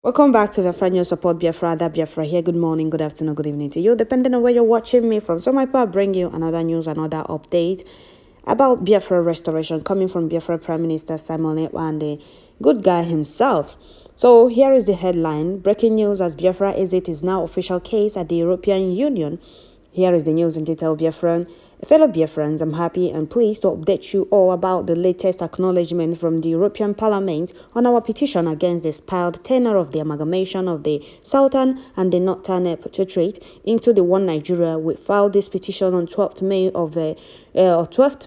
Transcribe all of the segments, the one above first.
Welcome back to Biafra News Support Biafra. That Biafra here. Good morning, good afternoon, good evening to you, depending on where you're watching me from. So my part bring you another news, another update about Biafra restoration coming from Biafra Prime Minister Simon Ekpa and the good guy himself. So here is the headline: breaking news as Biafra exit is now official case at the European Union. Here is the news in detail, fellow Biafrans. I'm happy and pleased to update you all about the latest acknowledgement from the European Parliament on our petition against the expired tenure of the amalgamation of the Southern and the Northern Protectorate into the one Nigeria. We filed this petition on 12th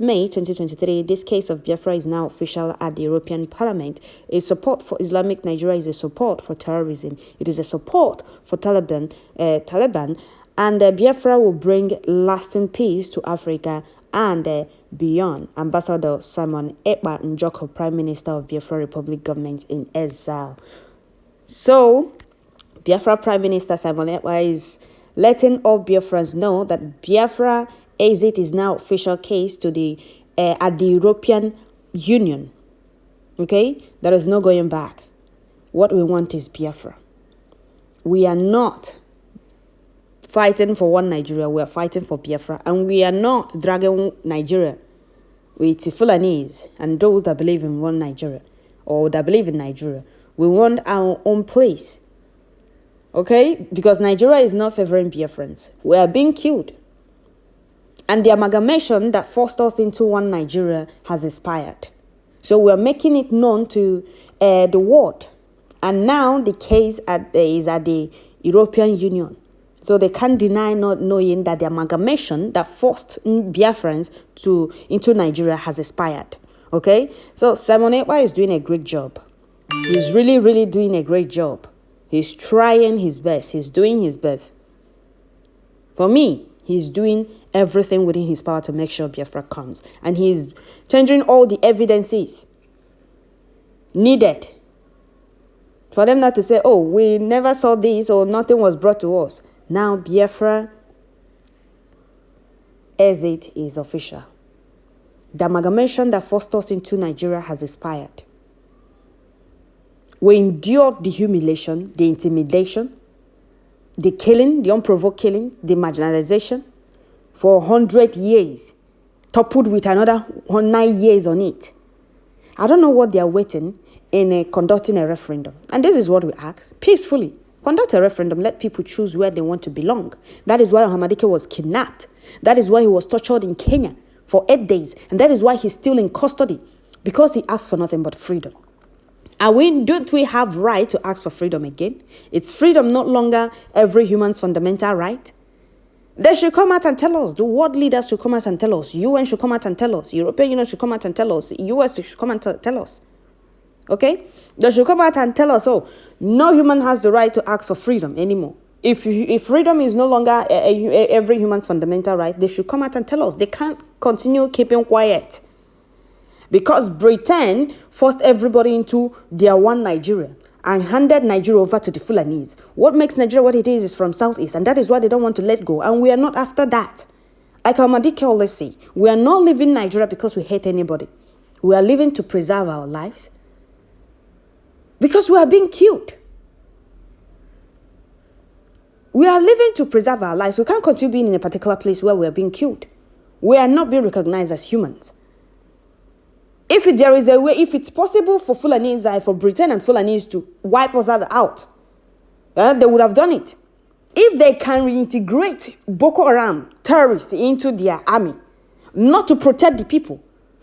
May 2023. This case of Biafra is now official at the European Parliament. A support for Islamic Nigeria is a support for terrorism. It is a support for Taliban. And Biafra will bring lasting peace to Africa and beyond. Ambassador Simon Ekpa Njoko, Prime Minister of Biafra Republic Government in exile. So, Biafra Prime Minister Simon Ekpa is letting all Biafrans know that Biafra exit is now official case to the at the European Union. Okay, there is no going back. What we want is Biafra. We are not fighting for one Nigeria, we are fighting for Biafra. And we are not dragging Nigeria with Fulanese and those that believe in one Nigeria or that believe in Nigeria. We want our own place. Okay? Because Nigeria is not favoring Biafrans. We are being killed. And the amalgamation that forced us into one Nigeria has expired. So we are making it known to the world. And now the case is at the European Union. So they can't deny not knowing that the amalgamation that forced Biafrans into Nigeria has expired. Okay? So Simon Ekpa is doing a great job. He's really, really doing a great job. He's trying his best. He's doing his best. For me, he's doing everything within his power to make sure Biafra comes. And he's changing all the evidences needed for them not to say, oh, we never saw this or nothing was brought to us. Now Biafra exit is official. The amalgamation that forced us into Nigeria has expired. We endured the humiliation, the intimidation, the killing, the unprovoked killing, the marginalization for 100 years, toppled with another 9 years on it. I don't know what they are waiting in conducting a referendum. And this is what we ask, peacefully. Conduct a referendum, let people choose where they want to belong. That is why Hamadike was kidnapped. That is why he was tortured in Kenya for 8 days. And that is why he's still in custody. Because he asked for nothing but freedom. And don't we have right to ask for freedom again? It's freedom, no longer every human's fundamental right. They should come out and tell us. The world leaders should come out and tell us. UN should come out and tell us. European Union should come out and tell us. US should come out and tell us. Okay? They should come out and tell us, oh, no human has the right to ask for freedom anymore. If freedom is no longer every human's fundamental right, they should come out and tell us. They can't continue keeping quiet. Because Britain forced everybody into their one Nigeria and handed Nigeria over to the Fulanese. What makes Nigeria what it is from Southeast, and that is why they don't want to let go. And we are not after that. Like Amadike always say, we are not leaving Nigeria because we hate anybody. We are living to preserve our lives. Because we are being killed. We are living to preserve our lives. We can't continue being in a particular place where we are being killed. We are not being recognized as humans. If there is a way, if it's possible for Fulanese, for Britain and Fulanese to wipe us out, they would have done it. If they can reintegrate Boko Haram terrorists into their army, not to protect the people,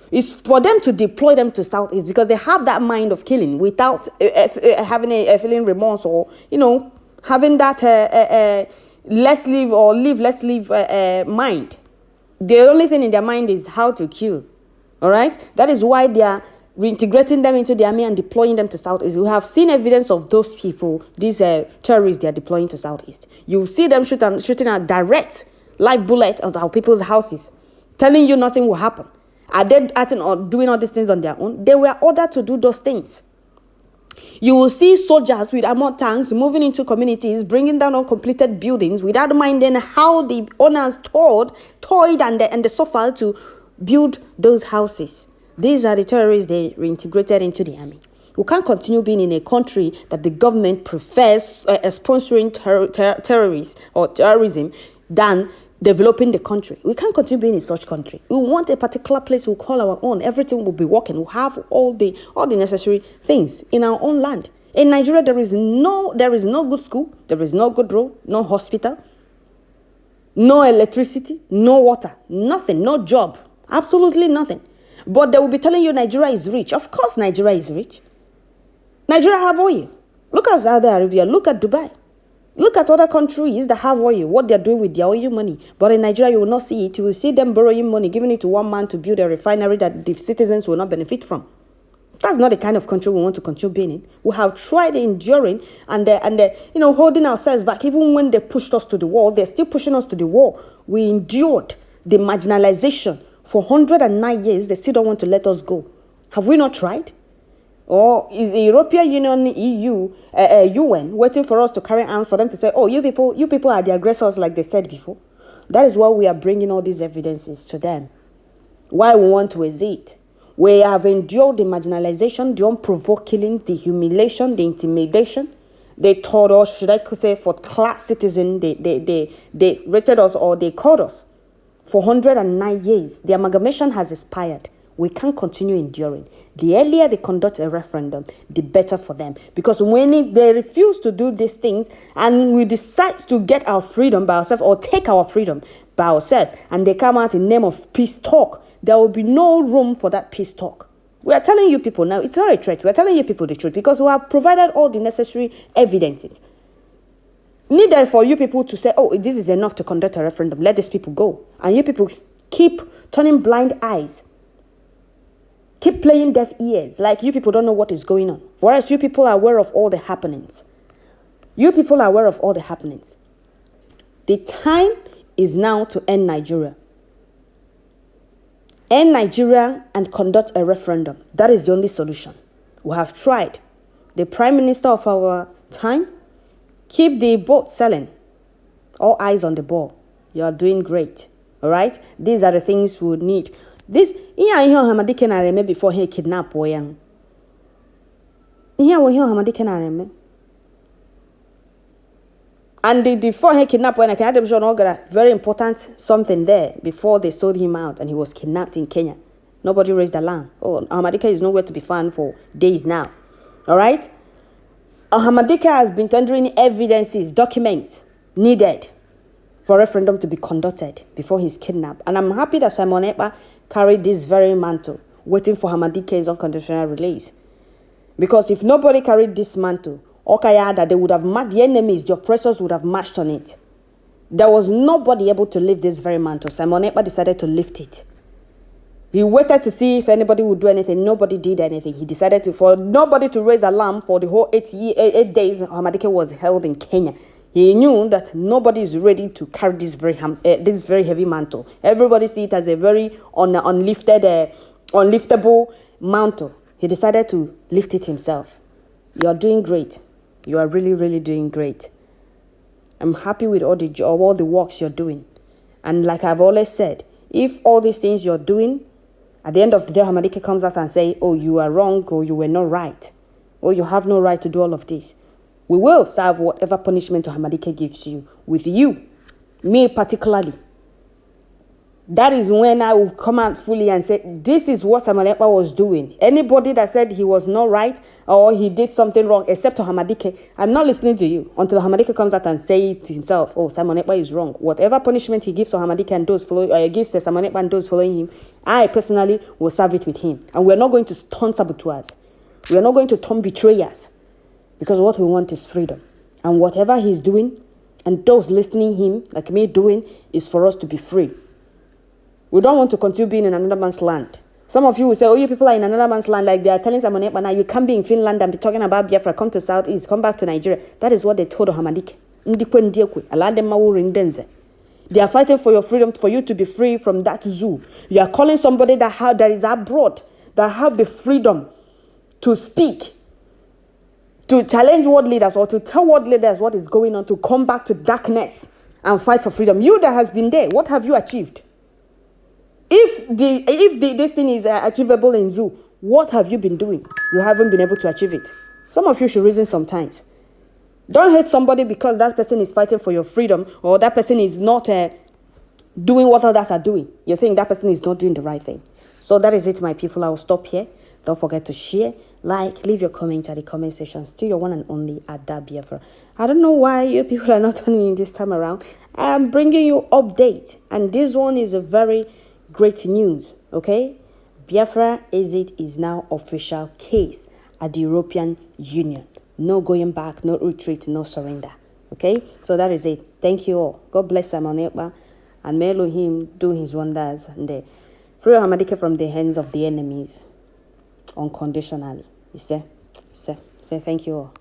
it's for them to deploy them to Southeast because they have that mind of killing without having a feeling remorse or, having that let's live or live, let's live mind. The only thing in their mind is how to kill. All right? That is why they are reintegrating them into the army and deploying them to Southeast. We have seen evidence of those people, these terrorists they are deploying to Southeast. You see them shooting a direct live bullet at our people's houses, telling you nothing will happen. Are they acting or doing all these things on their own? They were ordered to do those things. You will see soldiers with armored tanks moving into communities, bringing down uncompleted buildings without minding how the owners toiled and suffered to build those houses. These are the terrorists they reintegrated into the army. We can't continue being in a country that the government prefers sponsoring terrorists or terrorism than developing the country. We can't continue being in such country. We want a particular place we'll call our own. Everything will be working. We'll have all the necessary things in our own land. In Nigeria, there is no good school, there is no good road, no hospital, no electricity, no water, nothing, no job, absolutely nothing. But they will be telling you Nigeria is rich. Of course Nigeria is rich. Nigeria have oil. Look at Saudi Arabia, look at Dubai. Look at other countries that have oil, what they're doing with their oil money. But in Nigeria, you will not see it. You will see them borrowing money, giving it to one man to build a refinery that the citizens will not benefit from. That's not the kind of country we want to continue being in. We have tried enduring and holding ourselves back. Even when they pushed us to the wall, they're still pushing us to the wall. We endured the marginalization for 109 years. They still don't want to let us go. Have we not tried? Or is the European Union, EU, UN waiting for us to carry arms for them to say, oh, you people are the aggressors like they said before? That is why we are bringing all these evidences to them. Why we want to hesitate. We have endured the marginalization, the unprovoked killing, the humiliation, the intimidation. They told us, should I say, for class citizen, they rated us or they called us for 109 years. The amalgamation has expired. We can't continue enduring. The earlier they conduct a referendum, the better for them. Because when they refuse to do these things and we decide to get our freedom by ourselves or take our freedom by ourselves and they come out in the name of peace talk, there will be no room for that peace talk. We are telling you people now, it's not a threat. We are telling you people the truth because we have provided all the necessary evidences. Needed for you people to say, oh, this is enough to conduct a referendum. Let these people go. And you people keep turning blind eyes. Keep playing deaf ears like you people don't know what is going on. Whereas you people are aware of all the happenings. You people are aware of all the happenings. The time is now to end Nigeria. End Nigeria and conduct a referendum. That is the only solution. We have tried. The Prime Minister of our time, keep the boat sailing. All eyes on the ball. You are doing great. All right? These are the things we need. This Hamadike na reme before he kidnap woyan. Hamadike na reme. And before he kidnapped woyan, I can add a very important something there before they sold him out and he was kidnapped in Kenya. Nobody raised alarm. Oh, Hamadike is nowhere to be found for days now. All right? Hamadike has been tendering evidences, documents needed for referendum to be conducted before he's kidnapped. And I'm happy that Simon Ekpa carried this very mantle, waiting for Hamadike's unconditional release. Because if nobody carried this mantle, Okayada, they would have marched, the enemies, the oppressors would have marched on it. There was nobody able to lift this very mantle. Simon Ekpa decided to lift it. He waited to see if anybody would do anything. Nobody did anything. He decided for nobody to raise alarm for the whole 8 days Hamadike was held in Kenya. He knew that nobody is ready to carry this very heavy mantle. Everybody see it as a very unliftable mantle. He decided to lift it himself. You are doing great. You are really, really doing great. I'm happy with all the works you're doing. And like I've always said, if all these things you're doing, at the end of the day, Hamadike comes out and say, oh, you are wrong, or you were not right, or you have no right to do all of this, we will serve whatever punishment Hamadike gives you with you, me particularly. That is when I will come out fully and say, this is what Simon Ekpa was doing. Anybody that said he was not right or he did something wrong, except to Hamadike, I'm not listening to you until Hamadike comes out and say it himself. Oh, Simon Ekpa is wrong. Whatever punishment he gives to Hamadike and those gives to Simon Ekpa and those following him, I personally will serve it with him. And we're not going to turn saboteurs. We are not going to turn betrayers. Because what we want is freedom. And whatever he's doing, and those listening him, like me doing, is for us to be free. We don't want to continue being in another man's land. Some of you will say, oh, you people are in another man's land, like they are telling Simon Ekpa now, you can't be in Finland and be talking about Biafra, come to Southeast, come back to Nigeria. That is what they told Hamadike. They are fighting for your freedom, for you to be free from that zoo. You are calling somebody that is abroad, that have the freedom to speak, to challenge world leaders or to tell world leaders what is going on, to come back to darkness and fight for freedom. You that has been there, what have you achieved? If this thing is achievable in zoo, what have you been doing? you haven't been able to achieve it. Some of you should reason sometimes. Don't hate somebody because that person is fighting for your freedom, or that person is not doing what others are doing. You think that person is not doing the right thing. So that is it, my people. I will stop here. Don't forget to share, like, leave your comment at the comment section. Still your one and only Ada Biafra. I don't know why you people are not tuning in this time around. I am bringing you update, and this one is a very great news. Okay, Biafra is now official case at the European Union. No going back, no retreat, no surrender. Okay, so that is it. Thank you all. God bless Simon Ekpa, and may Elohim do his wonders and free Hamadike from the hands of the enemies unconditionally. You say thank you all.